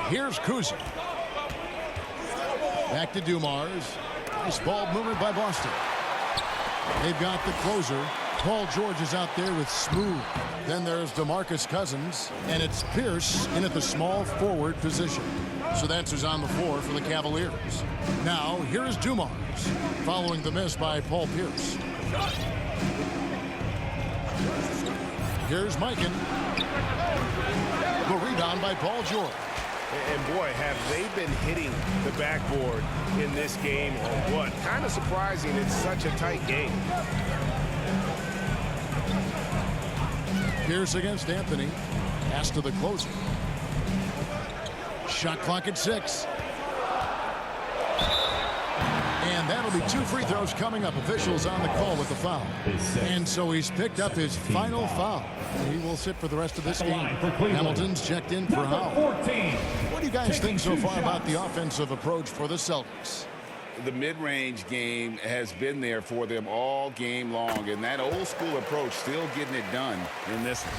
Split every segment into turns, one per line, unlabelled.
Here's Kuzi. Back to Dumars. Nice ball movement by Boston. They've got the closer. Paul George is out there with Smooth. Then there's DeMarcus Cousins, and it's Pierce in at the small forward position. So that's who's on the floor for the Cavaliers. Now, here's Dumars, following the miss by Paul Pierce. Here's Mikan. The rebound by Paul George.
And boy, have they been hitting the backboard in this game or what? Kind of surprising. It's such a tight game.
Pierce against Anthony. Pass to the closer. Shot clock at 6. And that'll be 2 free throws coming up. Officials on the call with the foul. And so he's picked up his final foul. He will sit for the rest of this game. Hamilton's checked in for Howell. What do you guys think so far about the offensive approach for the Celtics?
The mid-range game has been there for them all game long, and that old school approach still getting it done in this one.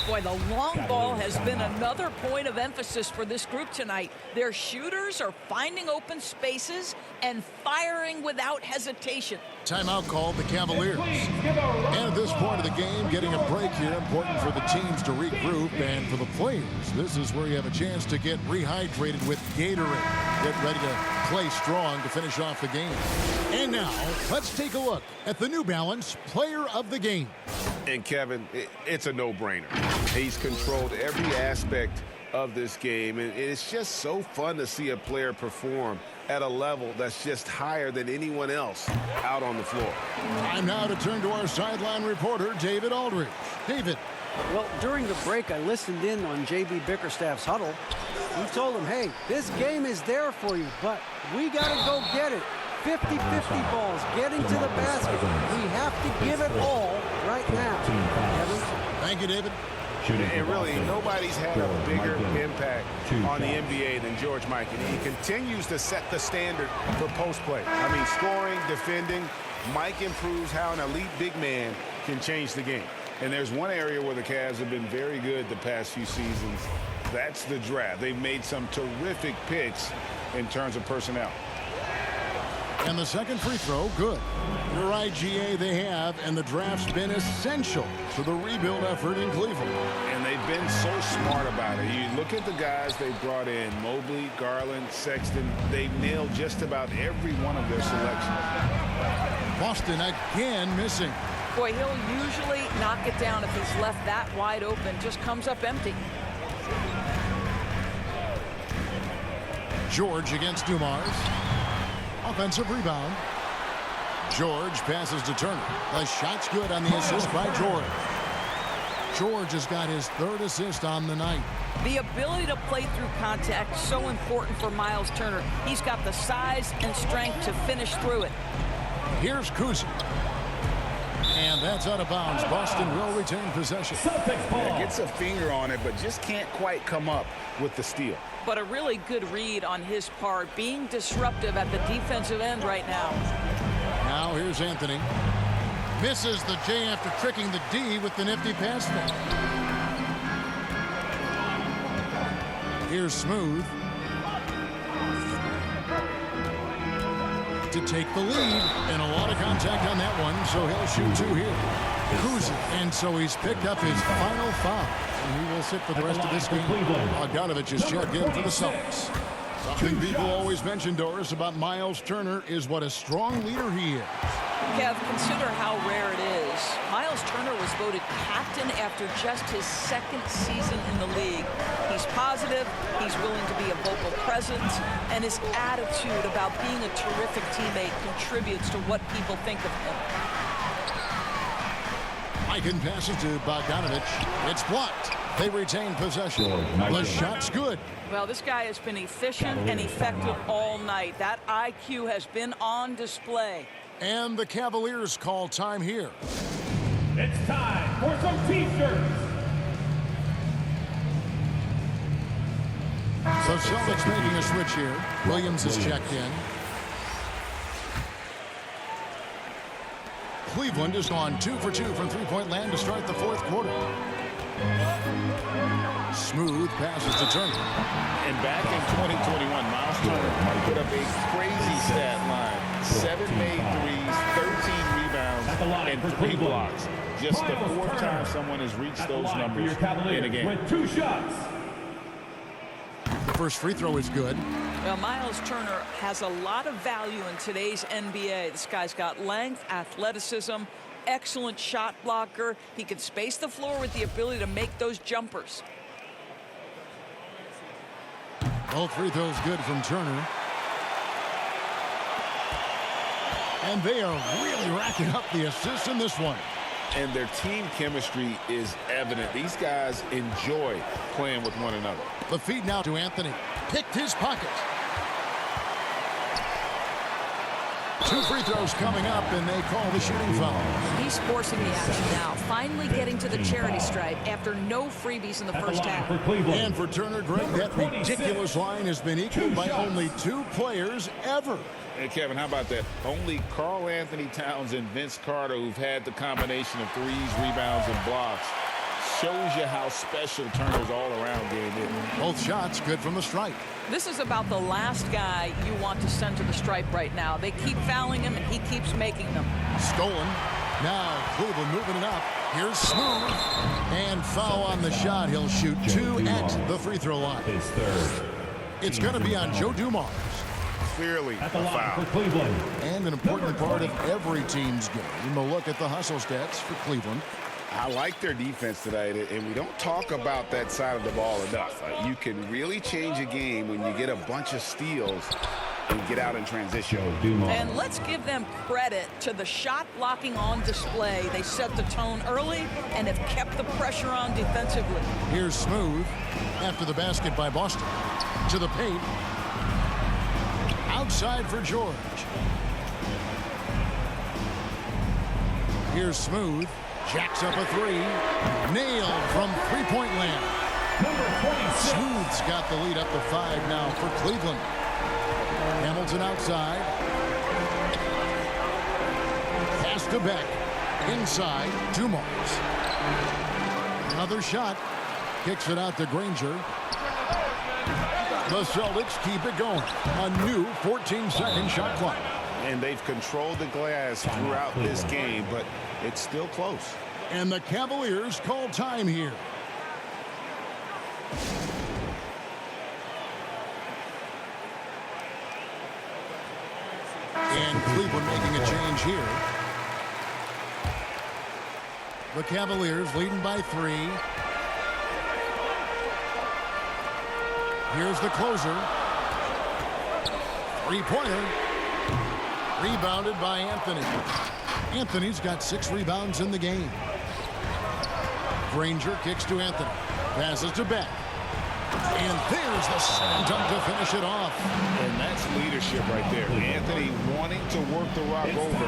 Boy, the long ball has been another point of emphasis for this group tonight. Their shooters are finding open spaces and firing without hesitation.
Timeout called the Cavaliers. And at this point of the game, getting a break here, important for the teams to regroup, and for the players, this is where you have a chance to get rehydrated with Gatorade. Get ready to play strong to finish off the game. And now, let's take a look at the New Balance Player of the Game.
And Kevin, it's a no-brainer. He's controlled every aspect of this game, and it's just so fun to see a player perform at a level that's just higher than anyone else out on the floor.
Time now to turn to our sideline reporter, David Aldridge. David.
Well, during the break, I listened in on J.B. Bickerstaff's huddle. He told him, hey, this game is there for you, but we got to go get it. 50-50 balls, getting to the basket. We have to give it all right now. Kevin?
Thank you, David.
And really, nobody's had a bigger impact on the NBA than George Mikan. He continues to set the standard for post play. I mean, scoring, defending. Mike improves how an elite big man can change the game. And there's one area where the Cavs have been very good the past few seasons. That's the draft. They've made some terrific picks in terms of personnel.
And the second free throw, good. You're right, GA, they have, and the draft's been essential to the rebuild effort in Cleveland.
And they've been so smart about it. You look at the guys they brought in, Mobley, Garland, Sexton. They've nailed just about every one of their selections.
Boston again missing.
Boy, he'll usually knock it down if he's left that wide open. Just comes up empty.
George against Dumars. Offensive rebound. George passes to Turner. The shot's good on the assist by George. George has got his 3rd assist on the night.
The ability to play through contact, so important for Miles Turner. He's got the size and strength to finish through it.
Here's Kuzi. And that's out of bounds. Boston will retain possession.
Yeah, gets a finger on it, but just can't quite come up with the steal.
But a really good read on his part, being disruptive at the defensive end right now.
Now here's Anthony. Misses the J after tricking the D with the nifty pass fake. Here's Smooth. To take the lead, and a lot of contact on that one, so he'll shoot 2 here. Kuzi, and so he's picked up his final foul. And he will sit for the rest of this game. Bogdanovich is checked in for the Celtics. Something people always mention, Doris, about Miles Turner is what a strong leader he is.
Kev, consider how rare it is. Miles Turner was voted captain after just his 2nd season in the league. He's positive, he's willing to be a vocal presence, and his attitude about being a terrific teammate contributes to what people think of him.
Mikan passes to Bogdanovich. It's blocked. They retain possession. The shot's good.
Well, this guy has been efficient and effective all night. That IQ has been on display.
And the Cavaliers call time here.
It's time for some T-shirts.
So Celtics making a switch here. Williams is checked in. Cleveland has gone 2 for 2 from three-point land to start the 4th quarter. Smooth passes to Turner.
And back in 2021, Miles Turner put up a crazy stat line. 7 made threes, 13 rebounds, and 3 blocks. Just the 4th time someone has reached those numbers in a game.
With 2 shots.
The first free throw is good.
Well, Miles Turner has a lot of value in today's NBA. This guy's got length, athleticism, excellent shot blocker. He can space the floor with the ability to make those jumpers.
Both free throws good from Turner. And they are really racking up the assists in this one.
And their team chemistry is evident. These guys enjoy playing with one another.
The feed now to Anthony. Picked his pocket. 2 free throws coming up, and they call the shooting foul.
He's forcing the action now, finally getting to the charity stripe after no freebies in the first half.
And for Turner, Greg, that ridiculous line has been equaled by only 2 players ever.
Hey, Kevin, how about that? Only Karl Anthony Towns and Vince Carter, who've had the combination of threes, rebounds, and blocks. Shows you how special Turner's all-around game is.
Both shots good from the stripe.
This is about the last guy you want to send to the stripe right now. They keep fouling him, and he keeps making them.
Stolen. Now Cleveland moving it up. Here's Smooth. And foul on the shot. He'll shoot 2 at the free throw line.
His third.
It's going to be on Joe Dumars.
Clearly
At the
a
line
foul.
for Cleveland.
And an important part of every team's game. A look at the hustle stats for Cleveland.
I like their defense tonight, and we don't talk about that side of the ball enough. You can really change a game when you get a bunch of steals and get out in transition.
And let's give them credit to the shot blocking on display. They set the tone early and have kept the pressure on defensively.
Here's Smooth after the basket by Boston. To the paint. Outside for George. Here's Smooth. Jacks up a 3. Nailed from three-point land. Smooth's got the lead up to 5 now for Cleveland. Hamilton outside. Pass to Beck. Inside. Dumars. Another shot. Kicks it out to Granger. The Celtics keep it going. A new 14-second shot clock.
And they've controlled the glass throughout this game, but it's still close.
And the Cavaliers call time here. And Cleveland making a change here. The Cavaliers leading by 3. Here's the closer. 3-pointer. Rebounded by Anthony. Anthony's got 6 rebounds in the game. Granger kicks to Anthony. Passes to Beck. And there's the slam dunk to finish it off.
And that's leadership right there. Anthony wanting to work the rock over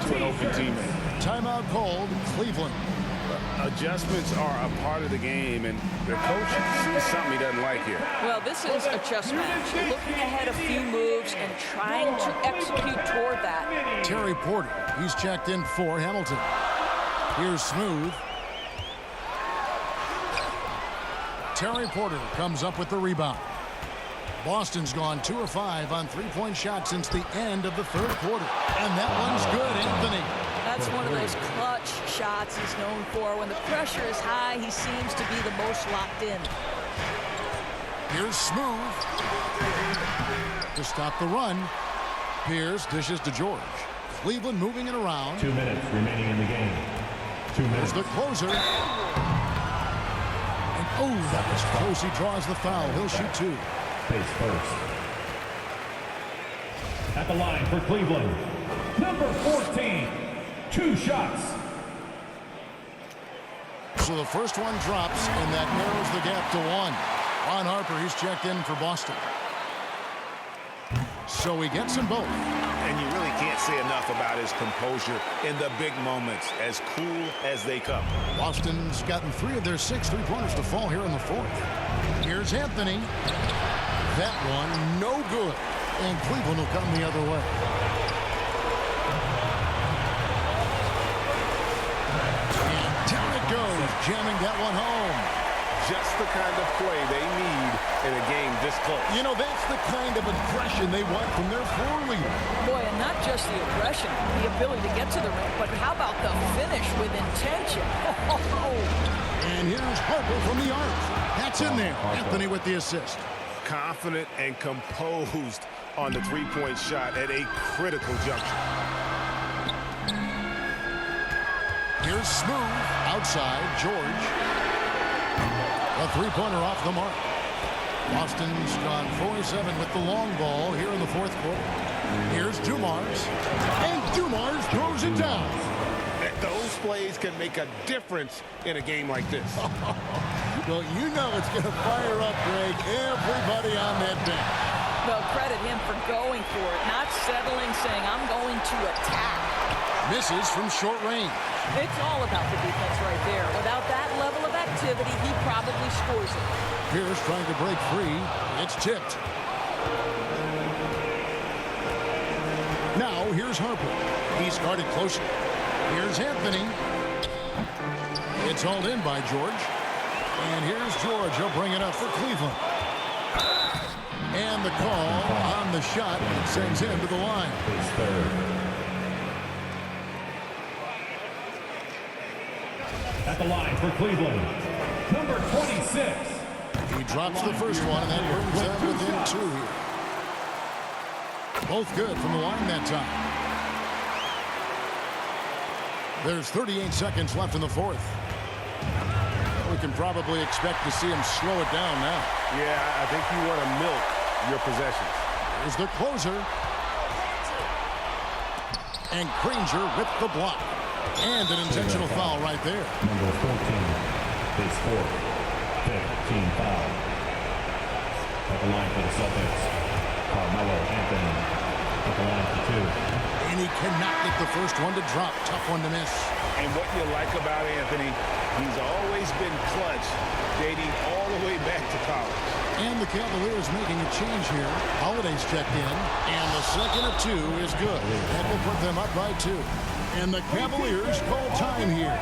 to an open teammate.
Timeout called. Cleveland.
Adjustments are a part of the game, and the coach sees something he doesn't like here.
Well, this is a chess match. Looking ahead a few moves and trying to execute toward that.
Terry Porter. He's checked in for Hamilton. Here's Smooth. Terry Porter comes up with the rebound. Boston's gone 2 of 5 on 3-point shots since the end of the 3rd quarter. And that one's good, Anthony.
That's one of those clutch shots he's known for. When the pressure is high, he seems to be the most locked in.
Here's Smooth. To stop the run. Pierce dishes to George. Cleveland moving it around.
2 minutes remaining in the game. 2 minutes.
Here's the closer. And oh, that was close. He draws the foul. He'll shoot 2.
Face first. At the line for Cleveland, number 14. 2 shots.
So the first one drops, and that narrows the gap to 1. Ron Harper, he's checked in for Boston. So he gets them both.
And you really can't say enough about his composure in the big moments, as cool as they come.
Boston's gotten 3 of their 6 3-pointers to fall here in the 4th. Here's Anthony. That one, no good. And Cleveland will come the other way. And down it goes, jamming that one home.
just the kind of play they need in a game this close.
You know, that's the kind of aggression they want from their floor leader.
Boy, and not just the aggression, the ability to get to the rim, but how about the finish with intention?
And here's Harper from the arc. That's in there. Anthony with the assist.
Confident and composed on the three-point shot at a critical juncture.
Here's Smooth outside. George. A three-pointer off the mark. Boston's gone 4-7 with the long ball here in the fourth quarter. Here's Dumars. And Dumars throws it down.
Those plays can make a difference in a game like this.
Well, you know it's going to fire up, Greg, everybody on that bench.
Well, credit him for going for it, not settling, saying, I'm going to attack.
Misses from short range.
It's all about the defense right there. Without that level of activity, he probably scores it.
Pierce trying to break free. It's tipped. Now, here's Harper. He's guarded closely. Here's Anthony. It's hauled in by George. And here's George. He'll bring it up for Cleveland. And the call on the shot that sends him to the line.
At the line for Cleveland, number 26.
He drops the first one, and that brings them within two here. Both good from the line that time. There's 38 seconds left in the fourth. We can probably expect to see him slow it down now.
Yeah, I think you want to milk your possessions.
Here's the closer. And Granger with the block. And an intentional foul right there.
Number 14, base 4, 15 foul. At the line for the Celtics, Carmelo Anthony. At the line for 2.
And he cannot get the first one to drop. Tough one to miss.
And what you like about Anthony, he's always been clutch, dating all the way back to college.
And the Cavaliers making a change here. Holiday's checked in. And the second of two is good. That will put them up by 2. And the Cavaliers call time here.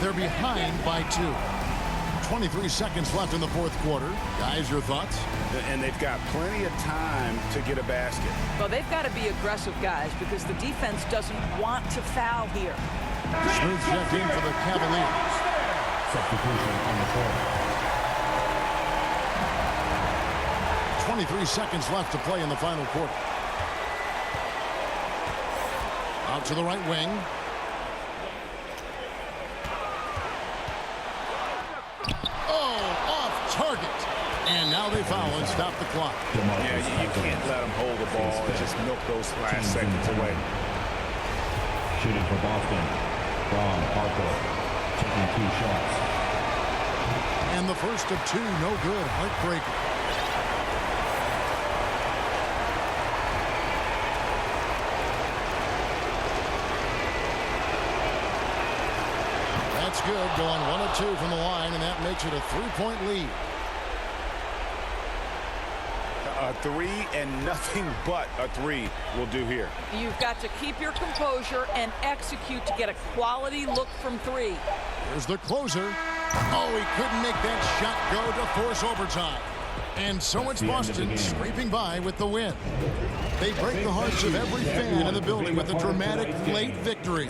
They're behind by 2. 23 seconds left in the fourth quarter. Guys, your thoughts?
And they've got plenty of time to get a basket.
Well, they've got to be aggressive, guys, because the defense doesn't want to foul here.
Smooth checked in for the Cavaliers.
Substitution on the court.
23 seconds left to play in the final quarter. Out to the right wing. Oh, off target. And now they foul and stop the clock.
Yeah, you can't let them hold the ball and just milk those last seconds away.
Shooting for Boston, Ron Harper, taking 2 shots.
And the first of 2, no good. Heartbreaker. That's good. Going 1 of 2 from the line, and that makes it a 3-point lead.
A 3 and nothing but a 3 will do here.
You've got to keep your composure and execute to get a quality look from 3.
Here's the closer. Oh, he couldn't make that shot go to force overtime. And so it's Boston scraping by with the win. They break the hearts of every fan in the building with a dramatic late victory.